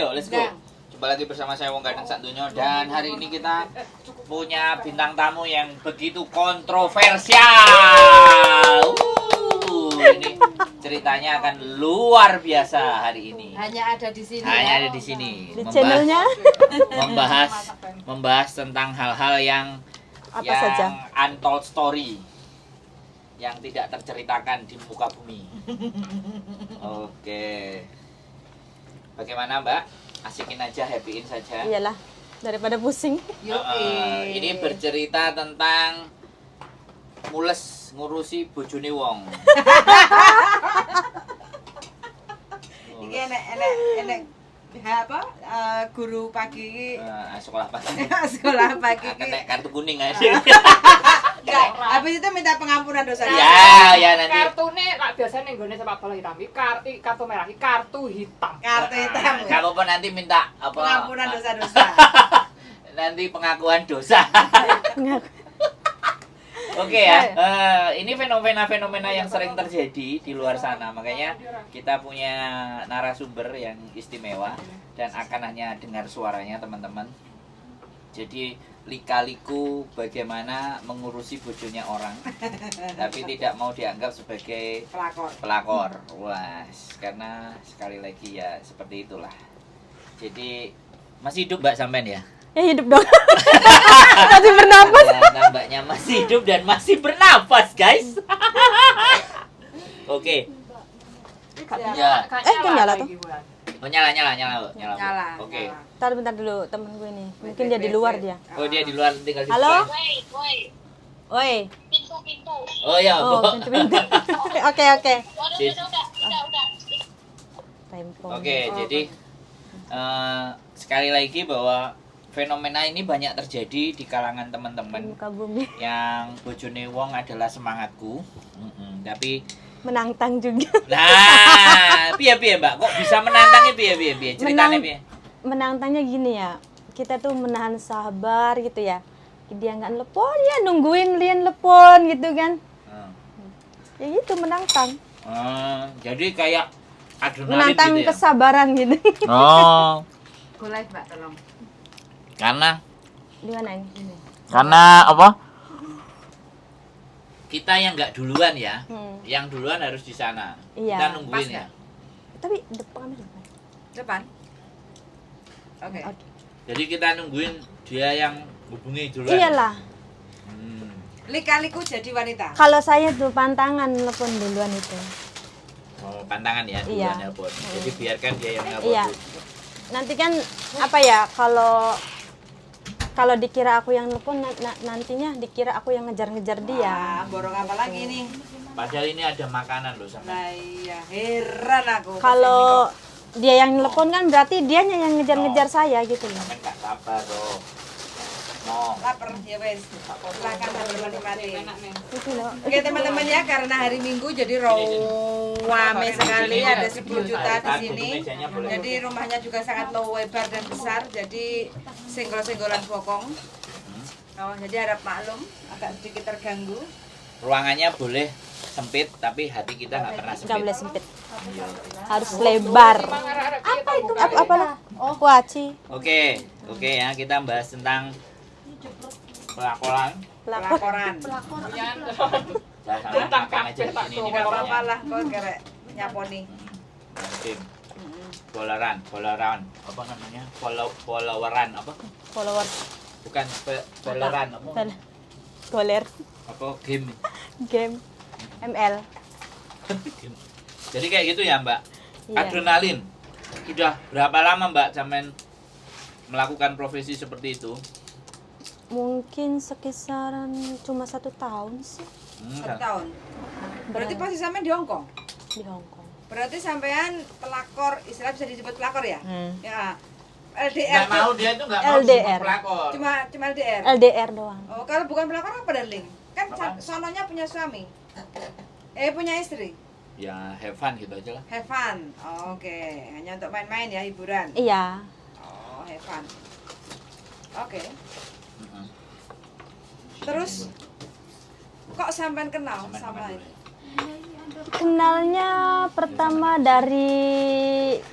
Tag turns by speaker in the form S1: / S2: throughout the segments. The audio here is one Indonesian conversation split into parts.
S1: Ayo, let's go. Coba lagi bersama saya Wong Gadang Santunyo dan hari ini kita punya bintang tamu yang begitu kontroversial. Ini ceritanya akan luar biasa hari ini.
S2: Hanya ada di sini.
S1: Hanya ada di sini.
S3: Di channelnya
S1: membahas tentang hal-hal yang
S3: apa saja?
S1: Untold story yang tidak terceritakan di muka bumi. Oke. Bagaimana Mbak? Asikin aja, happyin saja.
S3: Iyalah, daripada pusing.
S1: Ini bercerita tentang mules ngurusi bojone wong.
S2: Iki enek apa? Guru pagi
S1: Sekolah pagi.
S2: sekolah pagi
S1: Kena kartu kuning aja.
S2: Enggak, habis itu minta pengampunan dosa.
S1: Ya nanti.
S4: Kartune lak biasane nggone sepak bola hitam. Kartu merah, kartu hitam.
S2: Kartu hitam.
S1: Enggak apa-apa nanti minta apa?
S2: Pengampunan dosa-dosa.
S1: Nanti pengakuan dosa. Oke ya, ini fenomena-fenomena yang sering terjadi di luar sana. Makanya kita punya narasumber yang istimewa dan akan hanya dengar suaranya teman-teman. Jadi lika-liku bagaimana mengurusi bojonya orang, tapi tidak mau dianggap sebagai pelakor. Wah, karena sekali lagi ya seperti itulah. Jadi masih hidup Mbak sampean ya?
S3: Ya hidup dong. Masih bernapas.
S1: Ya, nampaknya masih hidup dan masih bernapas, guys. Oke. Ya.
S3: Kan nyala tuh.
S1: Oh, nyala. Oke.
S3: Bentar dulu temen gue nih. Mungkin dia di luar dia.
S1: Oh, dia di luar tinggal di
S3: Halo?
S1: depan.
S3: Woi.
S5: Pintu.
S1: Oh ya,
S3: Oh,
S1: Bu.
S3: pintu. Oke.
S1: Oke, jadi sekali lagi bahwa fenomena ini banyak terjadi di kalangan teman-teman
S3: Muka bumi.
S1: yang bojone wong adalah semangatku. Tapi
S3: Menantang juga.
S1: nah, piye Mbak? Kok bisa menantangnya piye? Ceritanya piye?
S3: Menantangnya gini ya. Kita tuh menahan sabar gitu ya. Dia nggak telepon ya, nungguin Lian telepon gitu kan. Ya gitu menantang.
S1: Jadi kayak adrenalin
S3: Menantang
S1: gitu ya.
S3: kesabaran gitu.
S1: Oh.
S2: Boleh, Mbak, tolong.
S1: Karena
S3: Di mana ini?
S1: apa? Kita yang nggak duluan ya. Yang duluan harus di sana.
S3: Iya.
S1: Kita nungguin ya.
S3: Tapi depan apa
S2: Depan. Oke.
S1: Jadi kita nungguin dia yang hubungi duluan.
S3: Iyalah.
S2: Lika-liku jadi wanita.
S3: Kalau saya tuh pantangan telepon duluan itu.
S1: Oh, pantangan ya duluan
S3: Iya.
S1: nelpon. Jadi biarkan dia yang nelpon.
S3: Iya. Nanti kan apa ya kalau dikira aku yang nelpon nantinya dikira aku yang ngejar-ngejar dia.
S2: Borong apa lagi nih?
S1: Padahal ini ada makanan loh sama.
S2: Nah, iya, heran aku.
S3: Kalau dia yang nelpon kan berarti dianya yang ngejar-ngejar saya gitu loh.
S1: Sampai nggak sabar loh. Mau.
S2: Lapar ya wes. Silakan sambil menikmati.
S3: Gitu loh.
S2: Oke teman-teman ya, karena hari Minggu jadi rame sekali, ada 10 juta di sini. Jadi rumahnya juga sangat lebar dan besar, jadi senggol-senggolan bokong. Oh, jadi harap maklum, agak sedikit terganggu.
S1: Ruangannya boleh sempit tapi hati kita nggak pernah
S3: Nggak
S1: sempit.
S3: boleh sempit. Harus lebar.
S4: Apa itu?
S3: Apalah? Oh, kuaci.
S1: Oke ya, kita bahas tentang pelakoran.
S2: Pelaporan.
S1: Sama makan aja di sini ini
S2: Gak apa-apa
S1: katanya.
S2: lah, kok gerek nyaponi.
S1: Tim. Followeran. Apa namanya? Followeran apa?
S3: Followers.
S1: Bukan followeran apa?
S3: Goler.
S1: Apa game?
S3: Game. ML.
S1: Game. Jadi kayak gitu ya, Mbak.
S3: Iya.
S1: Adrenalin. Sudah berapa lama Mbak Jamen melakukan profesi seperti itu?
S3: Mungkin sekisaran cuma 1 tahun sih
S2: 1 tahun. Berarti pasti sampean di Hongkong.
S3: di Hongkong.
S2: Berarti sampean pelakor, istilah bisa disebut pelakor ya? Ya.
S1: Nggak
S2: LDR.
S1: mau, dia itu nggak mau
S3: LDR.
S1: disebut pelakor.
S2: Cuma LDR.
S3: LDR doang.
S2: Oh, kalau bukan pelakor apa darling? Kan
S1: Apa?
S2: sononya punya suami. Punya istri.
S1: Ya have fun gitu aja lah.
S2: Have fun. Oh, oke, hanya untuk main-main ya, hiburan.
S3: Iya.
S2: Oh, have fun. Oke. Terus kok sampean kenal
S1: Sampean
S2: sama
S1: kenal
S2: itu?
S3: Kenalnya pertama dari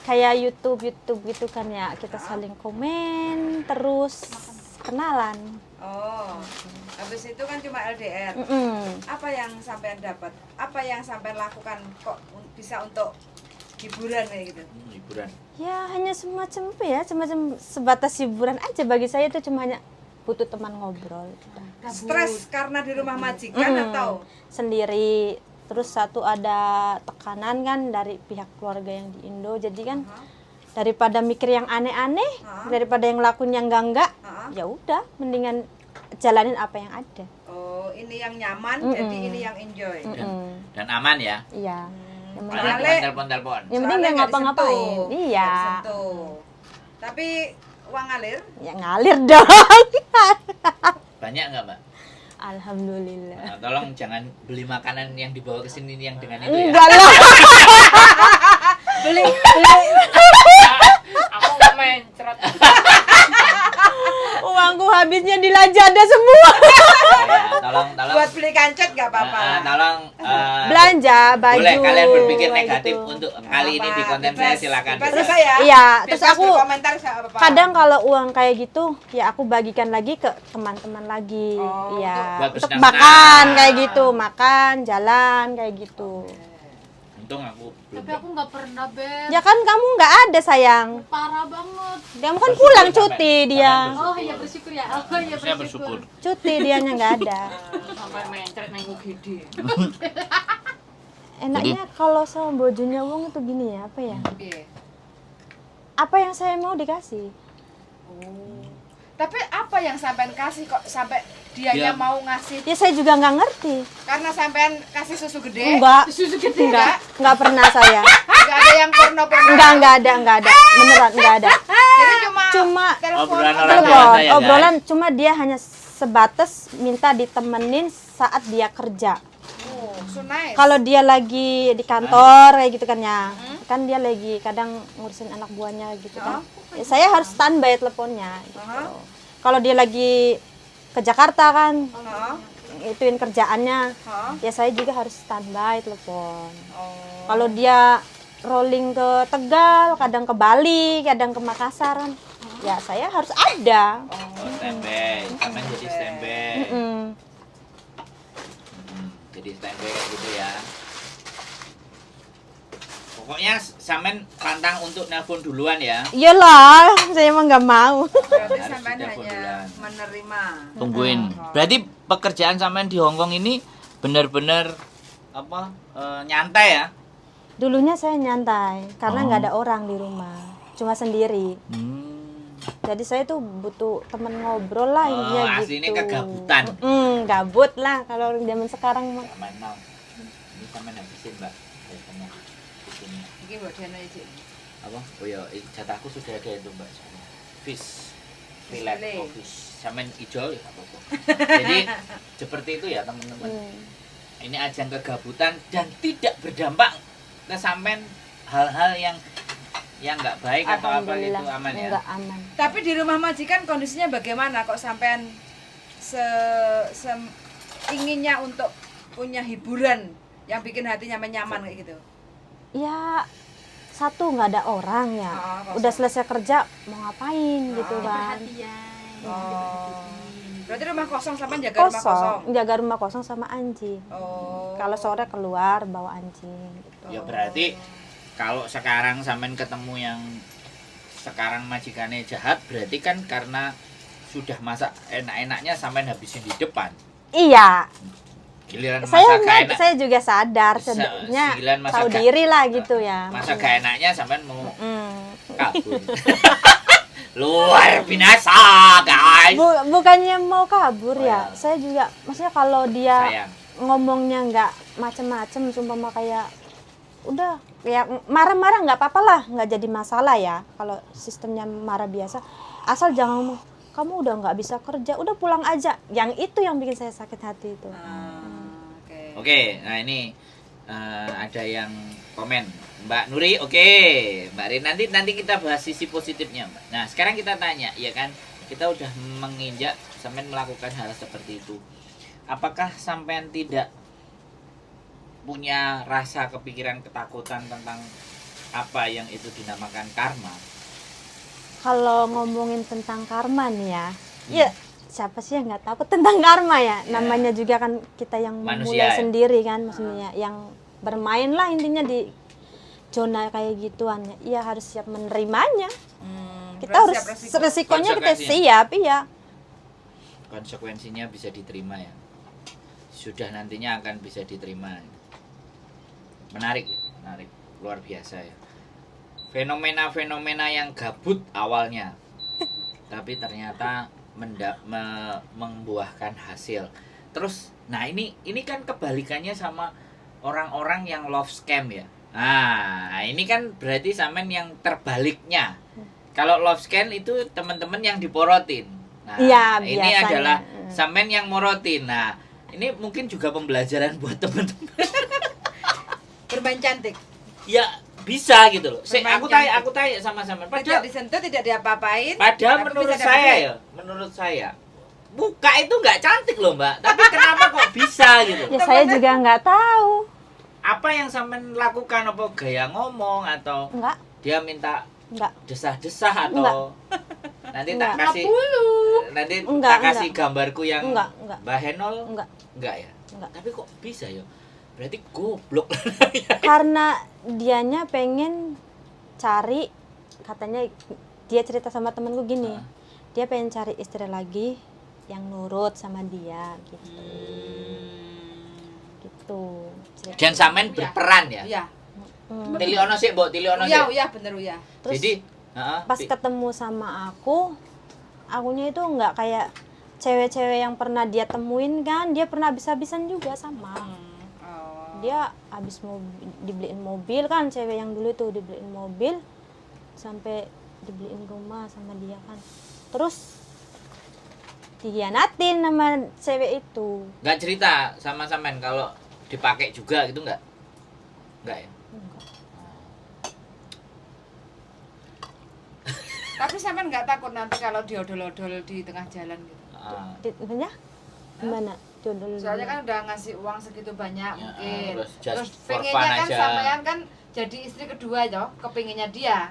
S3: kayak YouTube gitu kan ya. Kita saling komen, terus kenalan.
S2: Oh, habis itu kan cuma LDR. Apa yang sampean dapat? Apa yang sampean lakukan kok bisa untuk hiburan kayak gitu?
S1: Hiburan.
S3: Ya hanya semacam apa ya, semacam sebatas hiburan aja bagi saya itu cuma hanya butuh teman ngobrol.
S2: Stres karena di rumah majikan atau
S3: sendiri. Terus satu ada tekanan kan dari pihak keluarga yang di Indo, jadi kan daripada mikir yang aneh-aneh, daripada yang lakunya enggak, ya udah mendingan jalanin apa yang ada.
S2: Oh, ini yang nyaman, jadi ini yang enjoy.
S1: Dan aman ya.
S3: Iya. Yang
S1: Karena
S3: penting,
S1: bukan telepon-telepon.
S3: yang penting nggak ngapa-ngapain. Iya.
S2: Tapi uang ngalir?
S3: Ya ngalir dong.
S1: Banyak nggak Mbak?
S3: Alhamdulillah.
S1: Nah, tolong jangan beli makanan yang dibawa ke sini yang dengan itu ya.
S3: Enggak lah.
S2: Beli
S4: Aku nggak mencret.
S3: Uangku habisnya di Lazada semua.
S1: Ya, tolong
S2: buat beli kancet nggak apa-apa.
S1: tolong
S3: Belanja baju.
S1: boleh kalian berpikir
S3: kayak
S1: negatif
S3: gitu.
S1: untuk kali ini di konten saya silakan.
S2: Terus saya.
S3: Iya, terus
S2: Bebas
S3: aku
S2: berkomentar nggak apa-apa.
S3: kadang kalau uang kayak gitu ya aku bagikan lagi ke teman-teman lagi.
S2: Oh,
S3: Iya.
S1: buat
S3: Untuk
S1: bersenang-senang.
S3: makan kayak gitu, makan, jalan kayak gitu.
S1: Untung aku belum.
S5: Tapi aku nggak pernah, Beb.
S3: Ya kan kamu nggak ada sayang.
S5: Parah banget.
S3: Kamu kan
S1: Bersyukur
S3: pulang
S1: sampai-
S3: cuti dia.
S5: Oh iya bersyukur ya. Oh iya
S1: Saya
S5: bersyukur.
S1: bersyukur.
S3: Cuti dianya nggak ada.
S4: Sampai mencret nang UGD.
S3: Enaknya kalau sama bojonya wong itu gini ya, apa ya?
S2: Iya.
S3: Apa yang saya mau dikasih.
S2: Tapi apa yang sampean kasih kok sampai dianya
S1: Dia-
S2: mau ngasih?
S3: Ya saya juga nggak ngerti.
S2: Karena sampean kasih susu gede?
S3: Enggak.
S2: Susu gede
S3: Enggak pernah saya.
S2: Enggak ada yang porno-porno.
S3: Enggak ada. Beneran enggak ada.
S2: Jadi cuma
S3: Cuma
S2: telepon.
S1: Obrolan orang
S3: telepon,
S1: biasa ya,
S3: obrolan cuma dia hanya sebatas minta ditemenin saat dia kerja.
S2: Oh, so nice.
S3: Kalau dia lagi di kantor kayak gitu kan ya. Kan dia lagi kadang ngurusin anak buahnya gitu kan. Ya, saya harus standby teleponnya gitu. Kalau dia lagi ke Jakarta kan, ituin kerjaannya. Ya saya juga harus standby telepon. Kalau dia rolling ke Tegal, kadang ke Bali, kadang ke Makassar kan. Ya saya harus ada.
S1: Oh, standby, sama jadi standby. Jadi standby kayak gitu ya. Pokoknya sampean pantang untuk nelpon duluan ya.
S3: Iyalah, saya emang nggak mau.
S2: Berarti
S1: Harus
S2: sampean
S1: sudah
S2: hanya
S1: bulan.
S2: menerima.
S1: Tungguin. Berarti pekerjaan sampean di Hongkong ini benar-benar apa nyantai ya?
S3: Dulunya saya nyantai karena nggak ada orang di rumah, cuma sendiri. Jadi saya tuh butuh temen ngobrol lah intinya gitu.
S1: Aslinya kegabutan.
S3: Gabut lah kalau zaman sekarang mah.
S1: Mana? Ini sampean habisin, Mbak. Biasanya di sini.
S2: Iki mbok dene iki.
S1: Apa? Oh ya, jatahku sudah ada itu Mbak. Fish fillet
S2: Fillet.
S1: oh, fish. Samen hijau ya apa-apa. Jadi seperti itu ya teman-teman. Ini ajang kegabutan dan tidak berdampak ke sampean hal-hal yang nggak baik atau apa gitu
S3: Alhamdulillah,
S1: aman ya.
S3: nggak aman.
S2: Tapi di rumah majikan kondisinya bagaimana kok sampean inginnya untuk punya hiburan yang bikin hatinya nyaman kayak gitu?
S3: Ya satu nggak ada orang ya.
S2: kosong.
S3: Udah selesai kerja mau ngapain gitu kan?
S2: Oh. Berarti rumah kosong sampean jaga rumah kosong.
S3: Kosong, jaga rumah kosong sama anjing.
S2: Oh.
S3: Kalau sore keluar bawa anjing gitu.
S1: Ya berarti kalau sekarang sampean ketemu yang sekarang majikannya jahat berarti kan karena sudah masak enak-enaknya sampean habisin di depan.
S3: Iya,
S1: Giliran
S3: saya
S1: masak
S3: enggak,
S1: enak,
S3: saya juga sadar sebenarnya
S1: giliran masak
S3: tahu
S1: gak-
S3: diri lah gitu ya.
S1: masa gak enaknya sampean mau
S3: Mm.
S1: kabur. Luar biasa, guys.
S3: Bukannya mau kabur
S1: Oh,
S3: ya,
S1: ya.
S3: saya juga maksudnya kalau dia
S1: Sayang.
S3: ngomongnya nggak macem-macem, sumpah kayak udah ya marah-marah nggak apa-apa lah, nggak jadi masalah ya kalau sistemnya marah biasa, asal jangan ngomong kamu udah nggak bisa kerja, udah pulang aja, yang itu yang bikin saya sakit hati itu.
S2: Oke.
S1: Oke, nah ini ada yang komen Mbak Nuri, oke Mbak Rin, nanti kita bahas sisi positifnya Mbak. Nah sekarang kita tanya, ya kan kita udah menginjak sampean melakukan hal seperti itu, apakah sampean tidak punya rasa kepikiran ketakutan tentang apa yang itu dinamakan karma?
S3: Kalau ngomongin tentang karma nih ya, ya siapa sih yang nggak takut tentang karma ya?
S1: Ya.
S3: Namanya juga kan kita yang
S1: Manusia,
S3: memulai
S1: ya?
S3: sendiri kan, maksudnya yang bermain lah intinya di zona kayak gituan. Ya harus siap menerimanya. Kita
S2: berarti
S3: harus
S2: siap resiko.
S3: resikonya kita
S1: Konsekuensinya.
S3: siap, iya.
S1: Konsekuensinya bisa diterima ya. Sudah nantinya akan bisa diterima. Menarik ya, menarik. Luar biasa ya. Fenomena-fenomena yang gabut awalnya. Tapi ternyata membuahkan hasil. Terus, nah ini kan kebalikannya sama orang-orang yang love scam ya. Nah, ini kan berarti sampean yang terbaliknya. Kalau love scam itu teman-teman yang diporotin. Nah,
S3: Iya,
S1: ini
S3: biasanya.
S1: adalah sampean yang morotin. Nah, ini mungkin juga pembelajaran buat teman-teman.
S2: Bermain cantik.
S1: Ya, bisa gitu loh.
S2: Bermain
S1: Aku tanya sama sampean.
S2: Tidak
S1: Padahal
S2: disentuh, tidak diapa-apain.
S1: Padahal
S2: tapi
S1: menurut
S2: bisa
S1: saya
S2: dapat
S1: ya, menurut saya muka itu nggak cantik loh Mbak. Tapi kenapa kok bisa gitu?
S3: Ya saya juga nggak tahu.
S1: Apa yang sampean lakukan? Apa gaya ngomong atau
S3: Enggak,
S1: dia minta
S3: enggak.
S1: desah-desah atau
S3: Enggak.
S1: nanti
S3: Enggak.
S1: tak kasih nanti
S3: Enggak,
S1: tak kasih gambarku yang
S3: Enggak, enggak.
S1: Mbak Henol?
S3: Enggak.
S1: Enggak ya?
S3: Enggak.
S1: Tapi kok bisa ya? Berarti goblok.
S3: Karena dianya pengen cari, katanya dia cerita sama temenku gini, dia pengen cari istri lagi yang nurut sama dia gitu. Gitu. cerita.
S1: Dan sampean berperan ya?
S2: Iya.
S1: Tili ono sih, Mbok, tili ono
S2: Iya,
S1: sih.
S2: iya bener ya.
S3: Terus
S1: Jadi, heeh,
S3: pas ketemu sama akunya itu nggak kayak cewek-cewek yang pernah dia temuin kan, dia pernah habis-habisan juga sama.
S2: Oh.
S3: Dia habis dibeliin mobil kan, cewek yang dulu tuh dibeliin mobil sampai dibeliin rumah sama dia kan. Terus dihianatin sama cewek itu.
S1: nggak cerita sama sampean kalau dipakai juga gitu nggak? Nggak ya?
S2: Tapi sampean nggak takut nanti kalau diodol-odol di tengah jalan gitu?
S1: Ah.
S3: Gimana? Gimana? Jodoh
S2: Soalnya kan udah ngasih uang segitu banyak
S1: Ya,
S2: mungkin.
S1: terus just for
S2: pengennya
S1: fun
S2: kan
S1: aja.
S2: sampean kan jadi istri kedua yo, kepinginnya dia.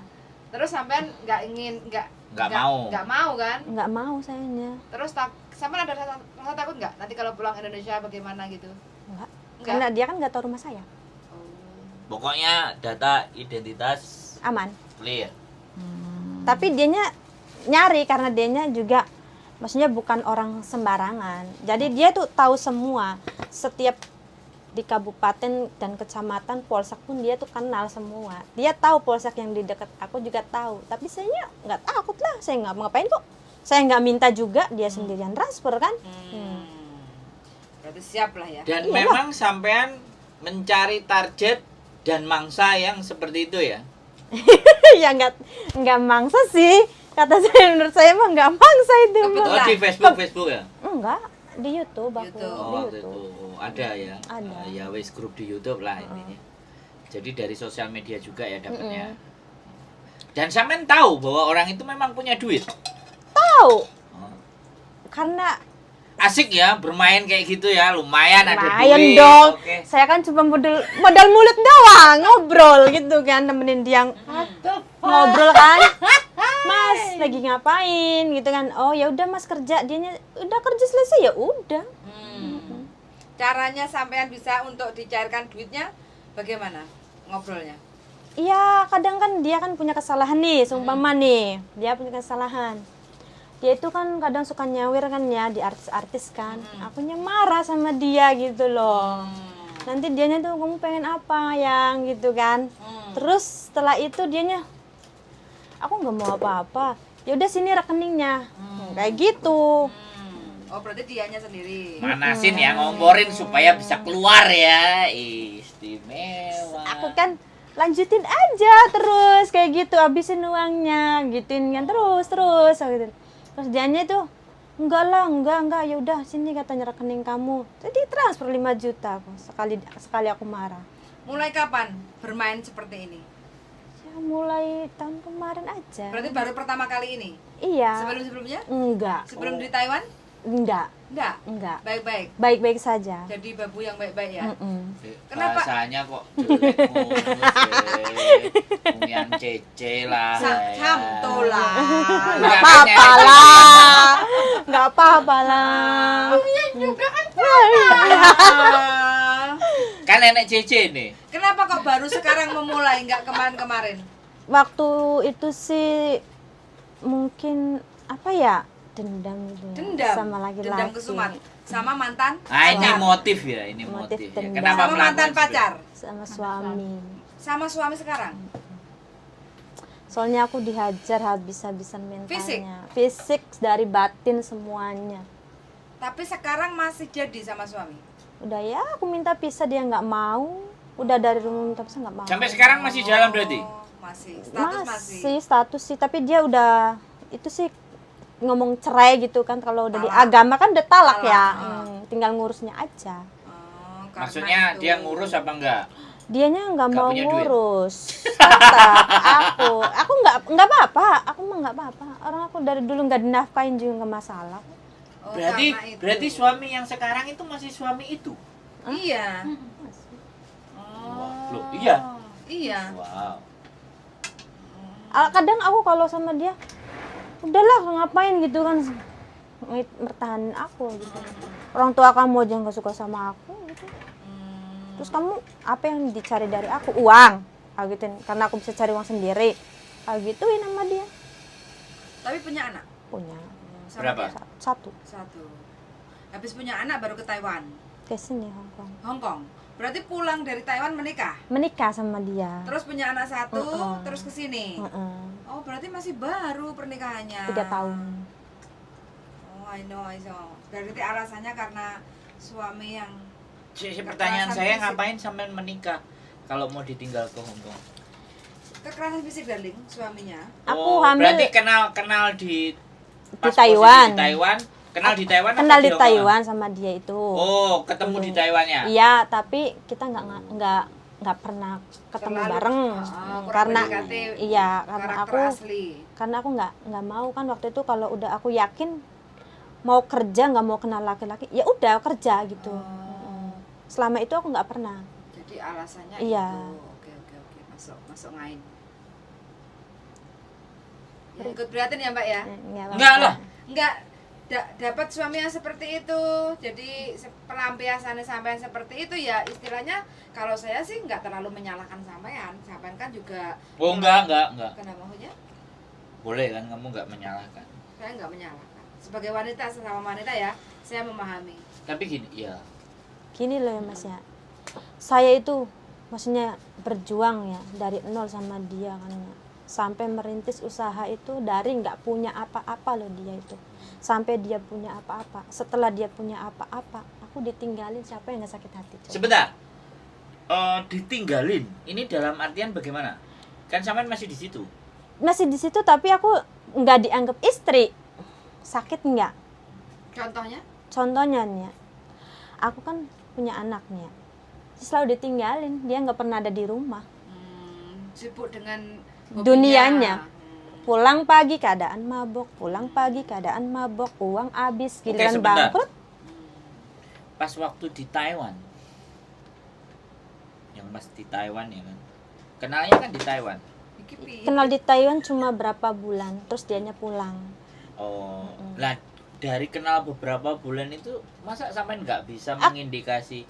S2: Terus sampean nggak
S1: Nggak mau.
S2: kan?
S3: nggak mau sayanya.
S2: Terus sampean ada rasa takut nggak nanti kalau pulang Indonesia bagaimana gitu?
S3: Enggak.
S2: Enggak.
S3: Karena dia kan nggak tahu rumah saya.
S1: Pokoknya data identitas
S3: Aman.
S1: clear.
S3: Tapi dianya nyari karena dianya juga maksudnya bukan orang sembarangan. Jadi dia tuh tahu semua. Setiap di kabupaten dan kecamatan polsek pun dia tuh kenal semua. Dia tahu polsek yang di dekat aku juga tahu. Tapi saya nggak takut lah. Saya nggak mau ngapain kok. Saya nggak minta juga, dia sendirian transfer kan.
S2: Berarti siap lah ya.
S1: Dan
S3: Iyalah.
S1: memang sampean mencari target dan mangsa yang seperti itu ya.
S3: Ya nggak mangsa sih. Kata saya, menurut saya mah nggak mangsa itu.
S1: Oh,
S2: Kebetulan.
S1: di Facebook ya?
S3: Enggak, di YouTube aku.
S2: YouTube.
S3: Di
S1: Oh, waktu itu
S3: YouTube.
S1: ada ya.
S3: Ada.
S1: Ya wes grup di YouTube lah intinya. Jadi dari sosial media juga ya dapatnya. Dan sampean tahu bahwa orang itu memang punya duit.
S3: Tahu.
S1: Oh.
S3: Karena
S1: Asik ya bermain kayak gitu ya, lumayan ada
S3: lumayan
S1: duit.
S3: dong.
S1: Oke.
S3: Saya kan cuma modal mulut doang, ngobrol gitu kan, nemenin dia ngobrol kan. Mas lagi ngapain gitu kan. Oh ya udah Mas kerja, dianya udah kerja selesai ya udah.
S2: Caranya sampean bisa untuk dicairkan duitnya bagaimana ngobrolnya?
S3: Iya, kadang kan dia kan punya kesalahan nih, seumpama nih, dia punya kesalahan. Dia itu kan kadang suka nyawir kan ya di artis-artis kan. Akunya marah sama dia gitu loh. Nanti dianya tuh kamu pengen apa yang gitu kan. Terus setelah itu dianya aku nggak mau apa-apa. Ya udah sini rekeningnya. Kayak gitu.
S2: Oh berarti dianya sendiri.
S1: Manasin ya, ngomporin supaya bisa keluar ya. Istimewa.
S3: Aku kan lanjutin aja terus kayak gitu, habisin uangnya, gituin kan terus gitu. Terus dianya tuh enggak lah, enggak, ya udah sini katanya rekening kamu. Jadi transfer 5 juta aku sekali aku marah.
S2: Mulai kapan bermain seperti ini?
S3: Ya mulai tahun kemarin aja.
S2: Berarti baru pertama kali ini?
S3: Iya.
S2: Sebelum-sebelumnya?
S3: Enggak.
S2: Sebelum di Taiwan?
S3: Enggak,
S2: Enggak.
S3: enggak.
S2: Baik-baik.
S3: Baik-baik saja.
S2: Jadi babu yang baik-baik ya. Kenapa?
S1: Bahasanya kok jelek ngono sih. Punya cece lah.
S2: Samtola.
S1: Enggak
S3: Apa-apa lah. Enggak apa-apa lah.
S1: Kan nenek cece nih.
S2: Kenapa kok baru sekarang memulai, nggak kemarin-kemarin?
S3: Waktu itu sih mungkin apa ya? Dendam gitu. Ya,
S2: Dendam.
S3: sama laki-laki.
S2: Dendam kesumat. Sama mantan?
S1: Ah, ini
S2: pacar.
S1: motif ya, ini
S3: Motif
S1: motif. Ya.
S3: dendam.
S1: Kenapa
S2: Sama mantan
S1: melakukan
S2: pacar?
S3: Sama suami.
S2: Sama suami sekarang?
S3: Soalnya aku dihajar habis-habisan
S2: Fisik?
S3: mentalnya. Fisik dari batin semuanya.
S2: Tapi sekarang masih jadi sama suami?
S3: Udah ya, aku minta pisah dia nggak mau. Udah dari rumah minta pisah nggak mau.
S1: Sampai sekarang masih jalan berarti?
S2: Oh, masih. Status masih.
S3: Masih status sih, tapi dia udah itu sih ngomong cerai gitu kan. Kalau udah di
S2: Talak.
S3: agama kan udah talak
S2: Talak,
S3: ya. Tinggal ngurusnya aja.
S2: Oh, karena
S1: Maksudnya
S2: itu.
S1: dia ngurus apa enggak?
S3: Dianya nggak
S1: Nggak
S3: mau
S1: punya duit?
S3: ngurus. Tetap aku nggak apa-apa. Aku mah nggak apa-apa. Orang aku dari dulu nggak dinafkain juga nggak masalah.
S2: Oh,
S1: Berarti
S2: karena itu.
S1: berarti suami yang sekarang itu masih suami itu.
S2: Iya.
S1: Wah, loh, iya.
S2: Iya.
S1: Wow.
S3: Kadang aku kalau sama dia, udahlah ngapain gitu kan, mertahanin aku gitu. Orang tua kamu aja nggak suka sama aku gitu. Terus kamu apa yang dicari dari aku? Uang, gituin. Karena aku bisa cari uang sendiri, gituin sama dia.
S2: Tapi punya anak?
S3: Punya
S2: Sama
S1: Berapa?
S2: dia?
S3: satu
S2: Satu. Habis punya anak baru ke Taiwan,
S3: ke sini Hong Kong.
S2: Hong Kong. Berarti pulang dari Taiwan menikah.
S3: Menikah sama dia.
S2: Terus punya anak satu,
S3: Heeh.
S2: terus ke sini.
S3: Heeh.
S2: Oh, berarti masih baru pernikahannya.
S3: 3 tahun.
S2: Oh, I know. Berarti alasannya karena suami yang
S1: Pertanyaan
S2: Kekerasan
S1: saya
S2: fisik.
S1: ngapain sampai menikah kalau mau ditinggal ke Hong Kong?
S2: kekerasan fisik, darling, suaminya.
S3: Aku
S1: Oh,
S3: hamil
S1: berarti kenal di
S3: di
S1: pas posisi
S3: Taiwan.
S1: Di Taiwan, kenal di Taiwan apa
S3: Kenal di
S1: Hong Kong?
S3: Taiwan sama dia itu.
S1: Oh, ketemu di Taiwannya.
S3: Iya, tapi kita nggak pernah ketemu
S2: Terlalu-
S3: bareng.
S2: kurang
S3: Karena
S2: PDKT
S3: iya, karena
S2: karakter
S3: aku
S2: asli.
S3: karena aku nggak mau kan waktu itu kalau udah aku yakin mau kerja nggak mau kenal laki-laki, ya udah kerja gitu. Selama itu aku nggak pernah.
S2: Jadi alasannya
S3: Iya.
S2: itu. Oke. Masuk ngain. Ya, ikut prihatin ya, Mbak ya.
S1: Enggak lah.
S2: Enggak dapat suami yang seperti itu. Jadi pelampiasannya sampean seperti itu ya, istilahnya kalau saya sih nggak terlalu menyalahkan sampean. Sampean kan juga
S1: Oh, enggak.
S2: kenapa maksudnya?
S1: Boleh kan kamu enggak menyalahkan.
S2: Saya nggak menyalahkan. Sebagai wanita, sesama wanita ya, saya memahami.
S1: Tapi gini, ya.
S3: Gini loh ya Mas ya. Saya itu maksudnya berjuang ya dari nol sama dia kan ya. Sampai merintis usaha itu dari nggak punya apa-apa loh dia itu. Sampai dia punya apa-apa. Setelah dia punya apa-apa, aku ditinggalin, siapa yang nggak sakit hati? Coba?
S1: Sebentar. Ditinggalin. Ini dalam artian bagaimana? Kan sampean masih di situ.
S3: Masih di situ tapi aku nggak dianggap istri. Sakit nggak?
S2: Contohnya?
S3: Contohnya nih ya, aku kan punya anaknya, selalu ditinggalin, dia nggak pernah ada di rumah.
S2: Sibuk dengan hobinya.
S3: Dunianya. Pulang pagi keadaan mabok, uang habis, giliran
S1: sebentar.
S3: bangkrut.
S1: Pas waktu di Taiwan. Yang Mas di Taiwan ya kan. Kenalnya kan di Taiwan.
S2: Iki piye?
S3: Kenal di Taiwan cuma berapa bulan, terus dianya pulang.
S1: Oh. Lah dari kenal beberapa bulan itu masa sampean nggak bisa
S3: Ah.
S1: mengindikasi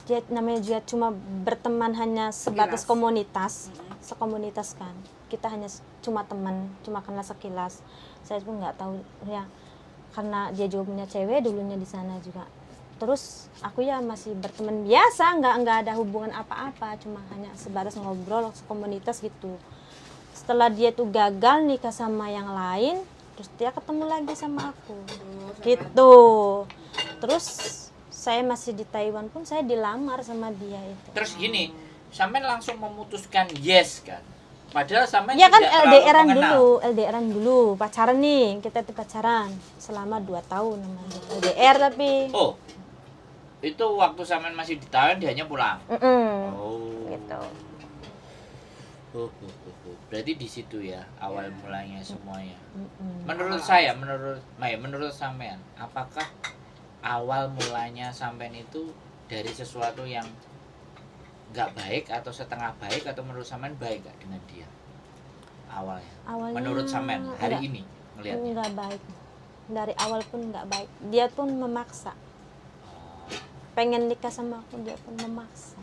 S3: Dia namanya juga cuma berteman hanya sebatas
S2: Sekilas.
S3: komunitas, sekomunitas kan. Kita hanya cuma teman, cuma kenal sekilas. Saya pun nggak tahu ya, karena dia juga punya cewek dulunya di sana juga. Terus aku ya masih berteman biasa, nggak ada hubungan apa-apa, cuma hanya sebatas ngobrol komunitas gitu. Setelah dia tuh gagal nikah sama yang lain, terus dia ketemu lagi sama aku, gitu. Terus saya masih di Taiwan pun saya dilamar sama dia itu.
S1: terus gini, sampean langsung memutuskan yes kan. Padahal sampean
S3: Ya kan
S1: tidak terlalu
S3: LDRan
S1: mengenal.
S3: dulu, LDRan dulu, pacaran nih, kita tuh pacaran selama 2 tahun namanya. LDR tapi.
S1: Oh. Itu waktu sampean masih di Taiwan dianya pulang.
S3: Oh.
S1: Oh.
S3: Gitu.
S1: Berarti di situ ya awal mulanya semuanya.
S3: Mm-mm.
S1: Menurut sampean, apakah awal mulanya sampean itu dari sesuatu yang nggak baik atau setengah baik, atau menurut sampean baik gak dengan dia awalnya? Menurut sampean hari ini melihatnya?
S3: Nggak baik. Dari awal pun nggak baik. Dia pun memaksa. Pengen nikah sama aku, dia pun memaksa.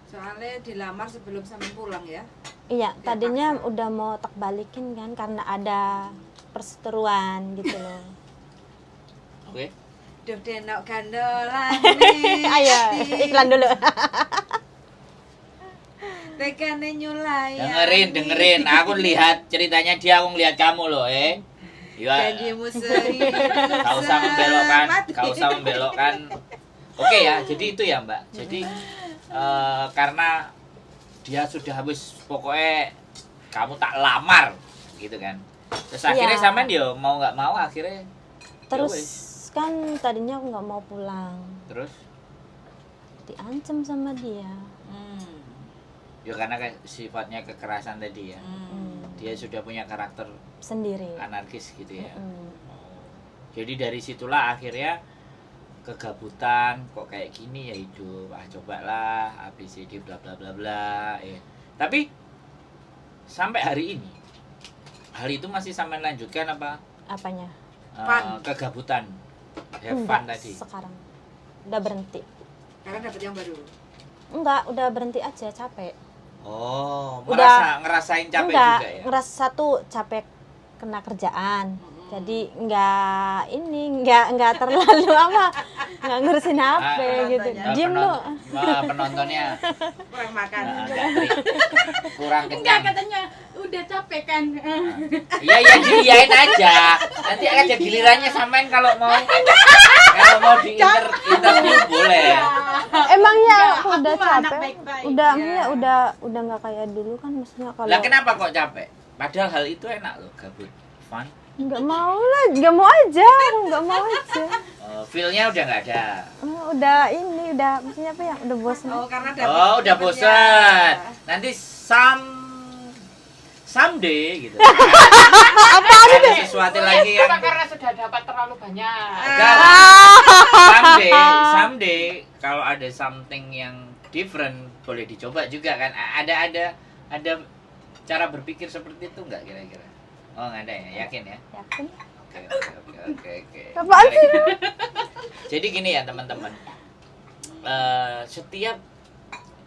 S2: Soalnya dilamar sebelum sampai pulang ya.
S3: Iya,
S2: Dia
S3: tadinya
S2: paksa.
S3: udah mau tak balikin kan karena ada perseteruan gitu loh.
S1: Oke.
S2: Duh denok gandolan
S3: Ayo, iklan dulu.
S2: tekane nyulai.
S1: Dengerin. Aku lihat ceritanya dia, aku ngelihat kamu loh, Ya,
S2: Janjimu sehidup
S1: Gak usah membelokkan. Oke ya, jadi itu ya Mbak. Jadi karena dia sudah habis, pokoknya kamu tak lamar gitu kan. Terus akhirnya
S3: Iya.
S1: sampean ya mau nggak mau akhirnya
S3: Terus
S1: ya wes.
S3: kan tadinya aku nggak mau pulang.
S1: Terus
S3: Diancam sama dia.
S1: ya karena sifatnya kekerasan tadi ya. Dia sudah punya karakter
S3: Sendiri.
S1: anarkis gitu ya.
S3: Mm.
S1: Jadi dari situlah akhirnya kegabutan, kok kayak gini ya hidup, cobalah ABCD bla bla bla bla ya. Tapi sampai hari ini hal itu masih sampai lanjutkan apa?
S3: Apanya?
S2: Fun.
S1: Kegabutan, have fun
S3: Enggak,
S1: tadi.
S3: sekarang udah berhenti.
S2: Karena dapat yang baru.
S3: Enggak, udah berhenti aja, capek.
S1: Oh,
S3: Udah.
S1: ngerasain capek
S3: Enggak,
S1: juga ya.
S3: ngerasa satu capek kena kerjaan. Jadi enggak terlalu apa, enggak ngurusin HP gitu.
S2: penontonnya.
S3: Diem lu.
S1: Penontonnya
S2: Kurang makan.
S1: kurang
S5: Enggak,
S1: kenyang.
S5: katanya udah capek kan.
S1: Iya diiyain aja. Nanti ada gilirannya sampean kalau mau di interview boleh.
S3: Emangnya aku udah
S5: Aku mah anak
S3: capek?
S5: baik-baik.
S3: Udah
S2: Iya.
S3: maksudnya udah enggak kayak dulu kan, maksudnya kalau
S1: Lah kenapa kok capek? Padahal hal itu enak loh, gabut, fun.
S3: enggak mau lah, enggak mau aja, aku enggak mau aja.
S1: Feel-nya udah nggak ada.
S3: Udah maksudnya apa ya? Udah bosan.
S2: Oh, karena dapat.
S1: Oh, udah
S2: dapat
S1: bosan.
S2: ya.
S1: Nanti someday gitu. Ada sesuatu lagi yang
S4: Karena sudah dapat terlalu banyak.
S1: someday kalau ada something yang different boleh dicoba juga kan. Ada cara berpikir seperti itu nggak kira-kira? Oh, nggak ada ya, yakin ya?
S3: Yakin?
S1: Oke.
S3: Apaan sih?
S1: Jadi gini ya teman-teman, setiap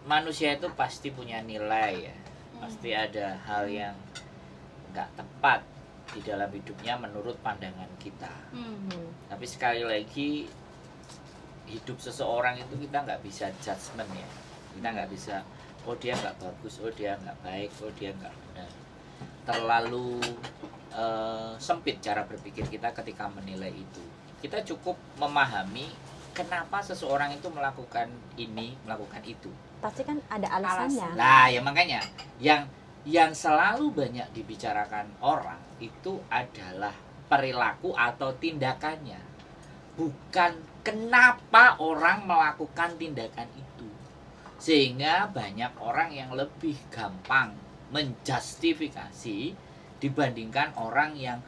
S1: manusia itu pasti punya nilai ya, pasti ada hal yang nggak tepat di dalam hidupnya menurut pandangan kita. Tapi sekali lagi, hidup seseorang itu kita nggak bisa judgement ya, kita nggak bisa, oh dia nggak bagus, oh dia nggak baik, oh dia nggak benar. Terlalu sempit cara berpikir kita ketika menilai itu. Kita cukup memahami kenapa seseorang itu melakukan ini, melakukan itu.
S3: Pasti kan ada alasannya.
S1: Nah, ya makanya yang selalu banyak dibicarakan orang itu adalah perilaku atau tindakannya. Bukan kenapa orang melakukan tindakan itu. Sehingga banyak orang yang lebih gampang menjustifikasi dibandingkan orang yang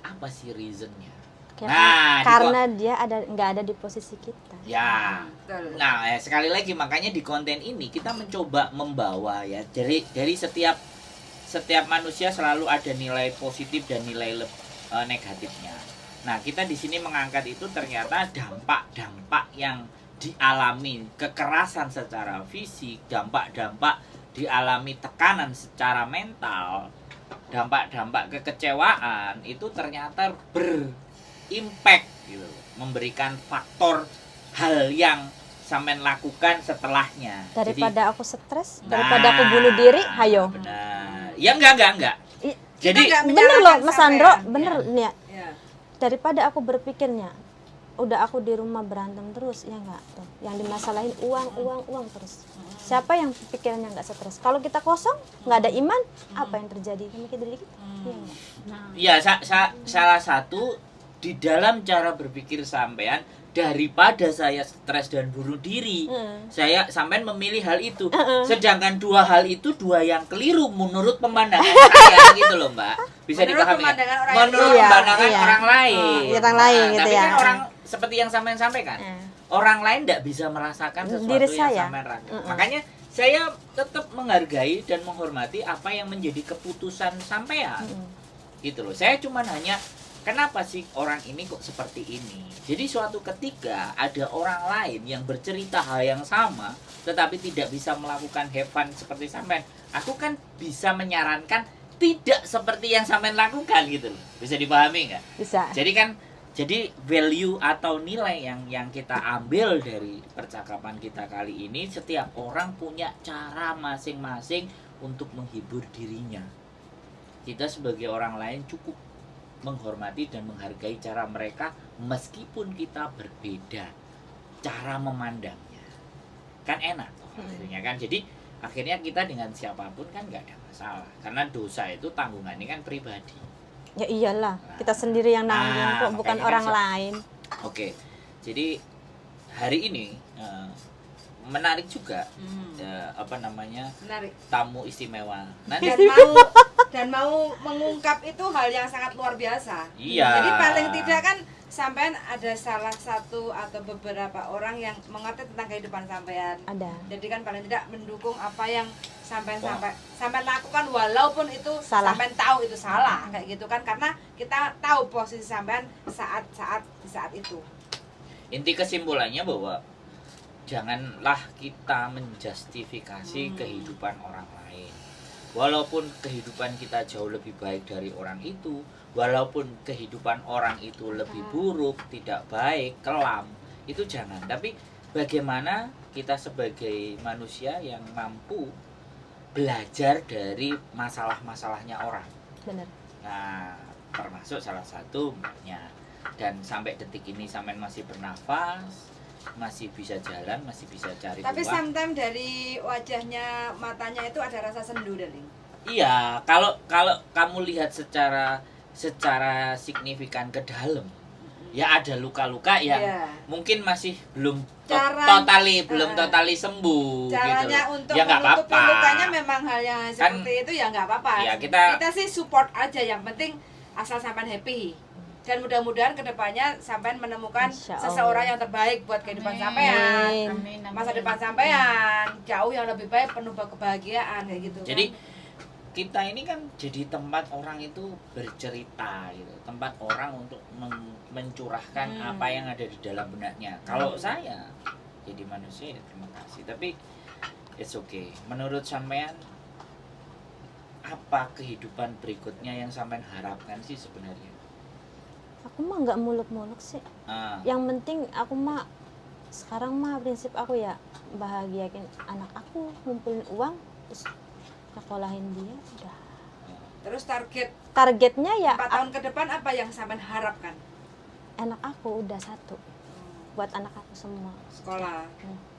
S1: apa sih reasonnya.
S3: Karena dia nggak ada di posisi kita.
S1: Ya.
S2: Betul.
S1: Nah, sekali lagi makanya di konten ini kita mencoba membawa ya dari setiap manusia selalu ada nilai positif dan nilai negatifnya. Nah, kita di sini mengangkat itu ternyata dampak-dampak yang dialami kekerasan secara fisik, dampak-dampak dialami tekanan secara mental, dampak-dampak kekecewaan itu ternyata berimpact gitu, memberikan faktor hal yang sampean lakukan setelahnya.
S3: Daripada aku stres, daripada aku bunuh diri, hayo.
S1: Benar. Ya enggak.
S3: I-
S1: Jadi
S2: Kita nggak
S3: Bener loh
S2: menyalahkan
S3: Mas Sandro,
S2: sampean.
S3: bener nih ya.
S2: Ya.
S3: Daripada aku berpikirnya, udah aku di rumah berantem terus, ya enggak tuh. Yang dimasalahin uang terus. Siapa yang pikirannya nggak stres? Kalau kita kosong, nggak ada iman, apa yang terjadi? Mikir diri kita. Iya nggak?
S1: ya salah satu di dalam cara berpikir sampean daripada saya stres dan bunuh diri, saya sampean memilih hal itu. Sedangkan dua hal itu dua yang keliru menurut pemandangan saya gitu loh, Mbak. Bisa
S2: Menurut
S1: dipahami?
S2: pemandangan orang
S1: Menurut
S3: lain.
S1: pandangan
S3: Iya.
S1: orang lain.
S3: Orang lain gitu
S1: tapi
S3: ya.
S1: kan orang seperti yang sampean sampaikan. Orang lain tidak bisa merasakan sesuatu
S3: Diri
S1: yang
S3: saya.
S1: sampean rasakan. Makanya saya tetap menghargai dan menghormati apa yang menjadi keputusan sampean. Gitu loh. Saya cuma hanya kenapa sih orang ini kok seperti ini? Jadi suatu ketika ada orang lain yang bercerita hal yang sama tetapi tidak bisa melakukan have fun seperti sampean, aku kan bisa menyarankan tidak seperti yang sampean lakukan gitu loh. Bisa dipahami nggak?
S3: Bisa.
S1: Jadi value atau nilai yang kita ambil dari percakapan kita kali ini, setiap orang punya cara masing-masing untuk menghibur dirinya. Kita sebagai orang lain cukup menghormati dan menghargai cara mereka meskipun kita berbeda cara memandangnya. Kan enak toh akhirnya kan. Jadi akhirnya kita dengan siapapun kan nggak ada masalah. Karena dosa itu tanggungannya kan pribadi.
S3: Ya iyalah, kita sendiri yang nanggung kok, bukan
S1: makanya
S3: orang
S1: kan
S3: lain.
S1: Oke, jadi hari ini menarik juga
S2: Menarik.
S1: tamu istimewa. Nanti
S2: Dan mau mengungkap itu hal yang sangat luar biasa.
S1: Iya.
S2: Jadi paling tidak kan sampean ada salah satu atau beberapa orang yang mengerti tentang kehidupan sampean.
S3: Ada.
S2: Jadi kan paling tidak mendukung apa yang sampean lakukan walaupun itu
S3: Salah.
S2: sampean tahu itu salah kayak gitu kan, karena kita tahu posisi sampean di saat itu.
S1: inti kesimpulannya bahwa janganlah kita menjustifikasi kehidupan orang lain. Walaupun kehidupan kita jauh lebih baik dari orang itu, walaupun kehidupan orang itu lebih buruk, tidak baik, kelam, itu jangan. Tapi bagaimana kita sebagai manusia yang mampu belajar dari masalah-masalahnya orang.
S3: Benar.
S1: Nah, termasuk salah satu mbaknya. Dan sampai detik ini sampean masih bernafas, masih bisa jalan, masih bisa cari
S2: Tapi
S1: uang.
S2: sometimes dari wajahnya, matanya itu ada rasa sendu, darling.
S1: Iya, kalau kamu lihat secara signifikan ke dalam, ya ada luka-luka yang
S2: Iya.
S1: mungkin masih belum
S2: Cara-
S1: totali sembuh
S2: Caranya
S1: gitu.
S2: untuk
S1: Ya nggak
S2: menutupi
S1: apa-apa.
S2: lukanya memang hal yang
S1: Kan,
S2: seperti itu ya nggak apa-apa.
S1: ya, kita
S2: sih support aja, yang penting asal sampean happy. Dan mudah-mudahan kedepannya sampean menemukan
S3: Insya Allah.
S2: seseorang yang terbaik buat kehidupan sampean,
S3: Amin.
S2: masa depan sampean jauh yang lebih baik, penuh kebahagiaan kayak gitu.
S1: Jadi
S2: kan.
S1: kita ini kan jadi tempat orang itu bercerita gitu, tempat orang untuk mencurahkan apa yang ada di dalam benaknya. Kalau saya jadi manusia ya terima kasih, tapi it's okay. Menurut sampean apa kehidupan berikutnya yang sampean harapkan sih sebenarnya?
S3: Aku mah nggak muluk-muluk sih.
S1: Ah,
S3: Yang penting aku mah sekarang mah prinsip aku ya bahagiain anak aku, ngumpulin uang, terus sekolahin dia udah.
S2: Terus
S3: Targetnya ya
S2: 4 tahun ke depan apa yang sampean harapkan?
S3: anak aku udah satu, buat anak aku semua.
S2: Sekolah.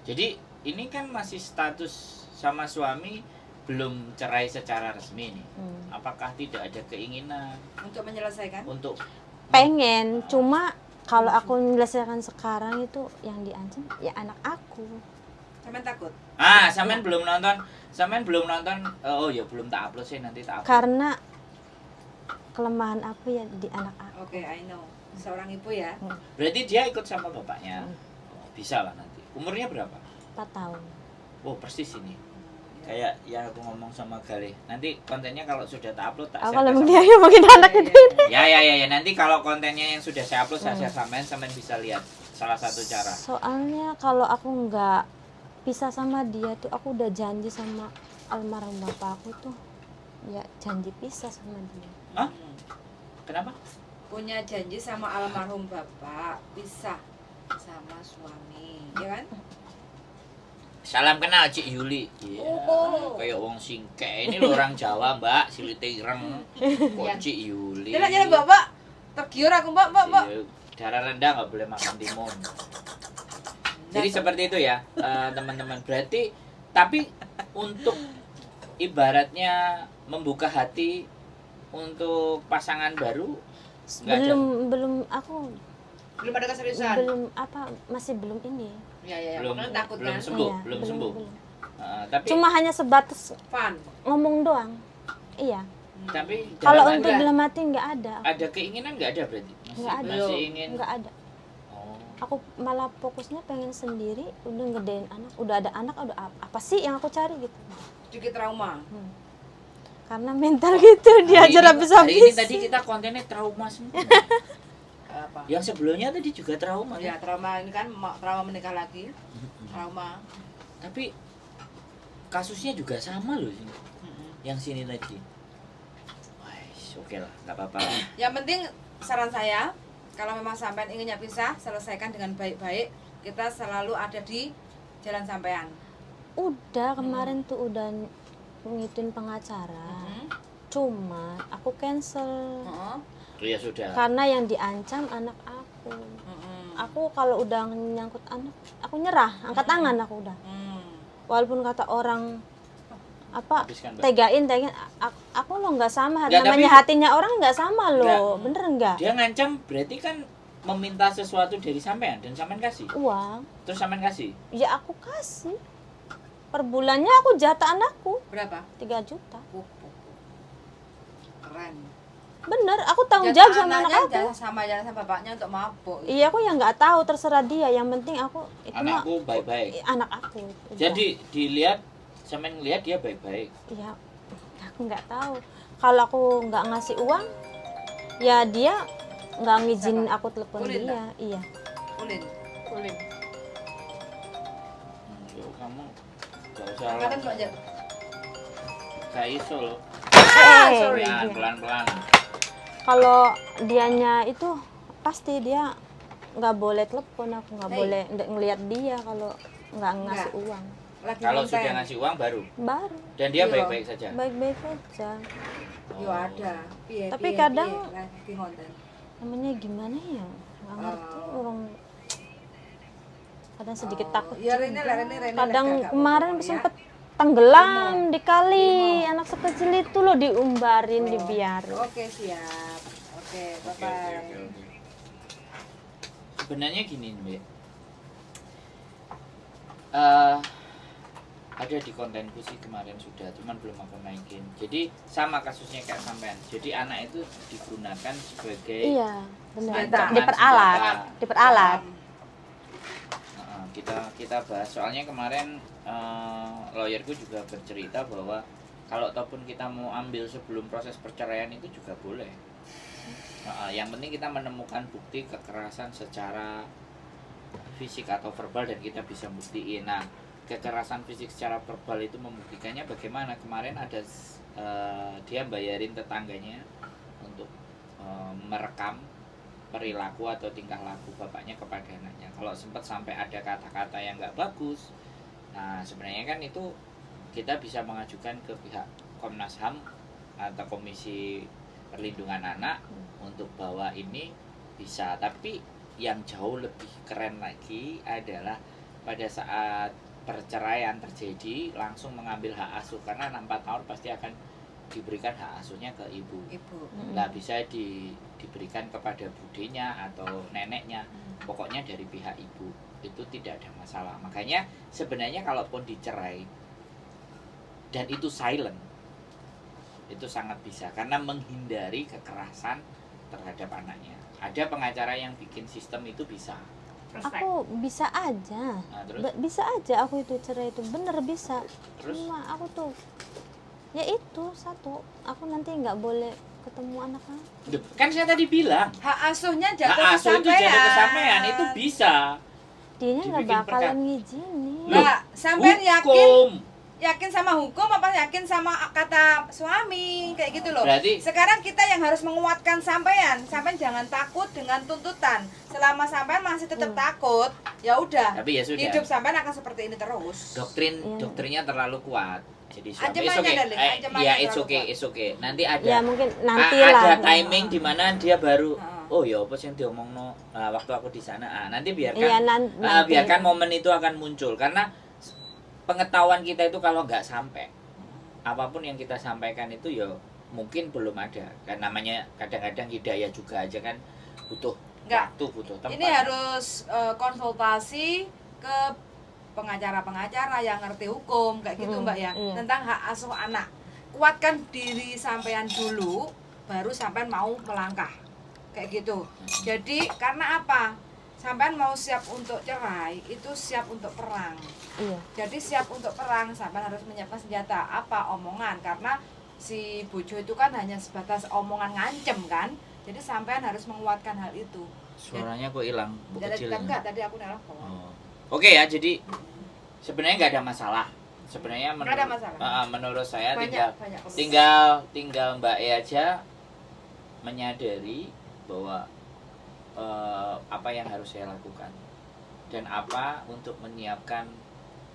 S1: jadi ini kan masih status sama suami, belum cerai secara resmi nih. Apakah tidak ada keinginan
S2: Untuk menyelesaikan?
S1: untuk
S3: Pengen, cuma kalau aku menyelesaikan sekarang itu yang diancam ya anak aku.
S2: Sampean takut?
S1: sampean belum nonton oh ya belum tak upload sih, nanti tak upload.
S3: Karena kelemahan aku ya di anak aku.
S2: Oke, I know. Seorang ibu ya.
S1: Berarti dia ikut sama bapaknya. Oh, bisa lah nanti. Umurnya berapa?
S3: 4 tahun.
S1: Oh, persis ini. Kayak yang aku ngomong sama Galih. Nanti kontennya kalau sudah tak upload tak share
S3: Kalau
S1: ke
S3: emang
S1: sampean.
S3: dia makin anak gede.
S1: Ya. Nanti kalau kontennya yang sudah saya upload saya share sampean bisa lihat salah satu cara.
S3: Soalnya kalau aku nggak pisah sama dia tuh, aku udah janji sama almarhum bapak aku tuh, ya janji pisah sama dia.
S1: Hah? Kenapa?
S2: Punya janji sama almarhum bapak, pisah sama suami, ya kan?
S1: Salam kenal Cik Yuli. Iya.
S2: Oh.
S1: Kayak wong singke. Ini lo orang Jawa, Mbak. Silite ireng. Kok Cik Yuli.
S2: Jalan-jalan bapak, tergiur aku mbak.
S1: Iya, darah rendah nggak boleh makan timun. Jadi seperti itu ya, teman-teman. Berarti tapi untuk ibaratnya membuka hati untuk pasangan baru nggak ada?
S3: Belum aku
S2: Belum ada keseriusan.
S3: belum apa masih belum ini.
S2: Ya,
S1: belum
S2: makanya takut
S1: belum
S2: kan.
S1: sembuh,
S3: Iya,
S1: belum sembuh. Tapi
S3: Cuma hanya sebatas
S2: Fun.
S3: ngomong doang. Iya.
S1: tapi
S3: Kalau
S1: dalam
S3: untuk
S1: hati
S3: dalam hati nggak ada.
S1: ada keinginan nggak ada berarti?
S3: Nggak ada.
S1: Masih ingin.
S3: Nggak ada.
S1: Oh.
S3: Aku malah fokusnya pengen sendiri, udah ngedein anak, udah ada anak, udah apa sih yang aku cari gitu.
S2: Sedikit trauma.
S3: Karena mental gitu diajar
S1: Hari ini
S3: habis-habis.
S1: tadi kita kontennya trauma semua.
S2: Apa?
S1: Yang sebelumnya tadi juga trauma
S2: Ya,
S1: ya.
S2: trauma ini kan trauma menikah lagi. Trauma.
S1: Tapi kasusnya juga sama loh sini. Yang sini tadi. Wais, oke lah, nggak apa-apa.
S2: Yang penting saran saya, kalau memang sampean inginnya pisah, selesaikan dengan baik-baik. Kita selalu ada di jalan sampean.
S3: Udah kemarin tuh udah ngituin pengacara. Cuma aku cancel
S2: Heeh.
S1: Ya sudah.
S3: karena yang diancam anak aku. Aku kalau udah nyangkut anak, aku nyerah, angkat tangan aku udah. Walaupun kata orang apa
S1: Habiskan, Mbak.
S3: tegain aku lo nggak sama,
S1: Nggak,
S3: namanya
S1: tapi-
S3: hatinya orang nggak sama loh,
S1: Nggak.
S3: bener nggak?
S1: Dia ngancam berarti kan meminta sesuatu dari sampean dan sampean kasih.
S3: Uang,
S1: Terus sampean kasih.
S3: ya aku kasih. Per bulannya aku jatah anakku
S2: Berapa?
S3: 3 juta.
S2: Keren.
S3: Bener, aku tanggung
S2: Jatah
S3: jawab sama anak
S2: anaknya
S3: aku.
S2: jangan sama bapaknya untuk mabuk.
S3: Iya, aku yang nggak tahu, terserah dia. Yang penting aku itu mah
S1: Anakku baik-baik.
S3: anak aku. Udah.
S1: Jadi dilihat sampean ngelihat dia baik-baik.
S3: ya aku nggak tahu. Kalau aku nggak ngasih uang, ya dia nggak ngizinin aku telepon
S2: Ulin
S3: dia. Iya.
S2: Ulin.
S4: Ulin.
S1: Yuk, kamu gak usah
S2: Angkatan Mbak Jat.
S1: gak iso loh.
S3: sorry.
S1: Pelan, pelan-pelan.
S3: Kalau dianya itu pasti dia nggak boleh telepon, aku nggak
S2: Hey.
S3: boleh ngelihat dia kalau nggak ngasih
S2: Nggak.
S3: uang.
S2: Lagi
S1: Kalau
S2: konten.
S1: sudah ngasih uang baru.
S3: Baru
S1: Dan dia
S2: Iya.
S1: baik-baik saja.
S3: baik-baik aja.
S2: Yo ada. Piye,
S3: Tapi
S2: piye,
S3: kadang-
S2: piye, lagi konten.
S3: Namanya gimana ya? Nggak ngerti
S2: Oh.
S3: orang. Kadang sedikit takut.
S2: Ya
S3: juga.
S2: Rene lah, Rene.
S3: Kadang
S2: Gak
S3: kemarin
S2: apa-apa, ya.
S3: sempet tenggelam di kali, anak sekecil itu loh diumbarin, dibiarin.
S2: Oke, siap. Oke,
S1: Oke,
S2: bye-bye.
S1: oke. Sebenarnya gini, Mbak. Ada di kontenku sih kemarin sudah, cuman belum aku naikin. Jadi sama kasusnya kayak sampean. Jadi anak itu digunakan sebagai
S3: Iya, benar.
S2: Senjata.
S3: Diperalat,
S1: senjata.
S3: diperalat.
S1: Kita bahas soalnya kemarin lawyerku juga bercerita bahwa kalau ataupun kita mau ambil sebelum proses perceraian itu juga boleh. Yang penting kita menemukan bukti kekerasan secara fisik atau verbal dan kita bisa buktiin. Nah, kekerasan fisik secara verbal itu membuktikannya bagaimana? Kemarin ada dia bayarin tetangganya untuk merekam perilaku atau tingkah laku bapaknya kepada anaknya. Kalau sempat sampai ada kata-kata yang nggak bagus, nah sebenarnya kan itu kita bisa mengajukan ke pihak Komnas HAM atau Komisi Perlindungan Anak untuk bahwa ini bisa. Tapi yang jauh lebih keren lagi adalah pada saat perceraian terjadi langsung mengambil hak asuh, karena anak 4 tahun pasti akan diberikan hak asuhnya ke ibu. Nggak bisa diberikan kepada budenya atau neneknya, pokoknya dari pihak ibu. Itu tidak ada masalah. Makanya sebenarnya kalaupun dicerai dan itu silent, itu sangat bisa karena menghindari kekerasan terhadap anaknya. Ada pengacara yang bikin sistem itu bisa.
S3: Aku bisa aja,
S1: Nah, terus
S3: bisa aja aku itu cerai itu bener bisa.
S1: Terus?
S3: Cuma aku tuh, ya itu satu, aku nanti nggak boleh ketemu anak aku.
S1: Duh, kan saya tadi bilang
S2: Hak asuhnya
S1: hak
S2: jatuh ke
S1: asuh itu jatuh ke sampean, itu bisa.
S3: Dianya nggak
S1: Dibikin
S3: bakalan ngizinin.
S1: Loh,
S2: Mbak, sampean
S1: Hukum.
S2: yakin sama hukum apa yakin sama kata suami kayak gitu loh.
S1: Berarti-
S2: Sekarang kita yang harus menguatkan sampean. Sampean jangan takut dengan tuntutan. Selama sampean masih tetap takut, ya udah.
S1: Tapi ya sudah.
S2: Hidup sampean akan seperti ini terus.
S1: Doktrinnya terlalu kuat. Jadi suami
S2: Ancamannya,
S1: it's okay.
S2: darling, ancamannya
S1: Ya it's
S2: terlalu
S1: okay,
S2: kuat.
S1: it's okay. Nanti ada
S3: Ya mungkin nanti
S1: ada
S3: lah.
S1: timing di mana dia baru
S2: Heeh.
S1: oh ya apa sih yang diomongno waktu aku di sana. Nanti biarkan
S3: Iya, nanti.
S1: biarkan momen itu akan muncul karena pengetahuan kita itu kalau nggak sampai apapun yang kita sampaikan itu ya mungkin belum ada kan, namanya kadang-kadang hidayah juga aja kan butuh
S2: Enggak.
S1: waktu, butuh tempat.
S2: Ini harus konsultasi ke pengacara-pengacara yang ngerti hukum kayak gitu Mbak ya,
S3: iya.
S2: tentang hak asuh anak. Kuatkan diri sampean dulu, baru sampean mau melangkah kayak gitu. Jadi karena apa? Sampean mau siap untuk cerai, itu siap untuk perang.
S3: Iya.
S2: Jadi siap untuk perang, sampean harus menyiapkan senjata. Apa? Omongan. Karena si bojo itu kan hanya sebatas omongan ngancem kan. Jadi sampean harus menguatkan hal itu.
S1: Suaranya kok hilang, Bu kecil.
S2: Enggak, tadi aku nelpon.
S1: Oh. Oke ya, jadi sebenarnya nggak ada masalah. Sebenarnya
S2: Nggak ada masalah.
S1: menurut saya
S2: Banyak
S1: tinggal Mbak E aja menyadari bahwa apa yang harus saya lakukan dan apa untuk menyiapkan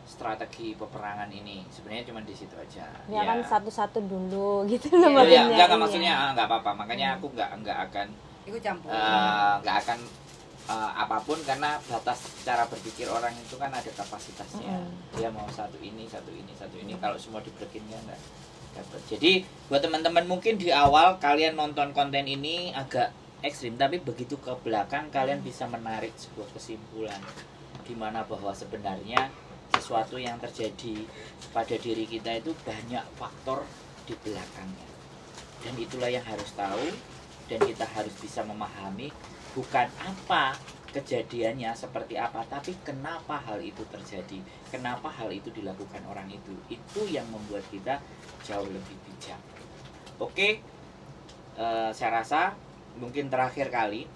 S1: strategi peperangan ini. Sebenarnya cuma di situ aja.
S3: Ya kan satu-satu dulu gitu
S2: Iya,
S3: loh
S1: Oh,
S3: maksudnya.
S1: ya, enggak
S3: Iya.
S1: maksudnya nggak apa-apa. Makanya aku nggak akan
S2: Ikut campur.
S1: nggak akan apapun, karena batas cara berpikir orang itu kan ada kapasitasnya. Dia mau satu ini. Kalau semua dibrekin ya nggak dapat. Jadi buat teman-teman mungkin di awal kalian nonton konten ini agak ekstrim, tapi begitu ke belakang kalian bisa menarik sebuah kesimpulan di mana bahwa sebenarnya sesuatu yang terjadi pada diri kita itu banyak faktor di belakangnya, dan itulah yang harus tahu, dan kita harus bisa memahami bukan apa kejadiannya seperti apa, tapi kenapa hal itu terjadi, kenapa hal itu dilakukan orang itu yang membuat kita jauh lebih bijak. Oke, saya rasa mungkin terakhir kali,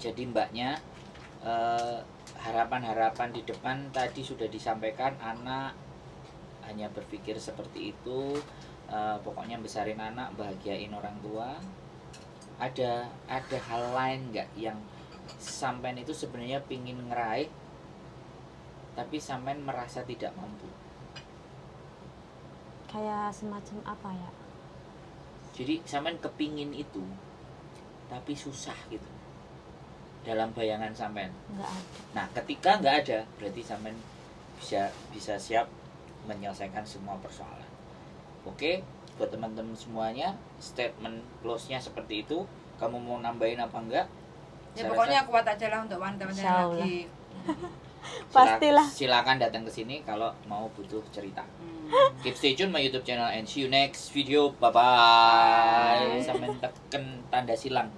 S1: jadi mbaknya harapan-harapan di depan tadi sudah disampaikan. Anak hanya berpikir seperti itu, pokoknya besarin anak, bahagiain orang tua. Ada hal lain nggak yang sampean itu sebenarnya pingin ngeraih tapi sampean merasa tidak mampu?
S3: Kayak semacam apa ya?
S1: Jadi sampean kepingin itu tapi susah gitu dalam bayangan sampean.
S3: Nggak ada.
S1: Nah, ketika nggak ada, berarti sampean bisa siap menyelesaikan semua persoalan. Oke, buat teman-teman semuanya, statement close-nya seperti itu. Kamu mau nambahin apa enggak?
S2: Ya
S1: Saya
S2: pokoknya
S1: rasa
S2: kuat aja lah untuk wanita-wanita
S3: Insya Allah.
S2: lagi.
S3: Pastilah.
S1: Silakan datang ke sini kalau mau butuh cerita. Keep stay tune my YouTube channel and see you next video. Bye bye. Sampai tekan tanda silang.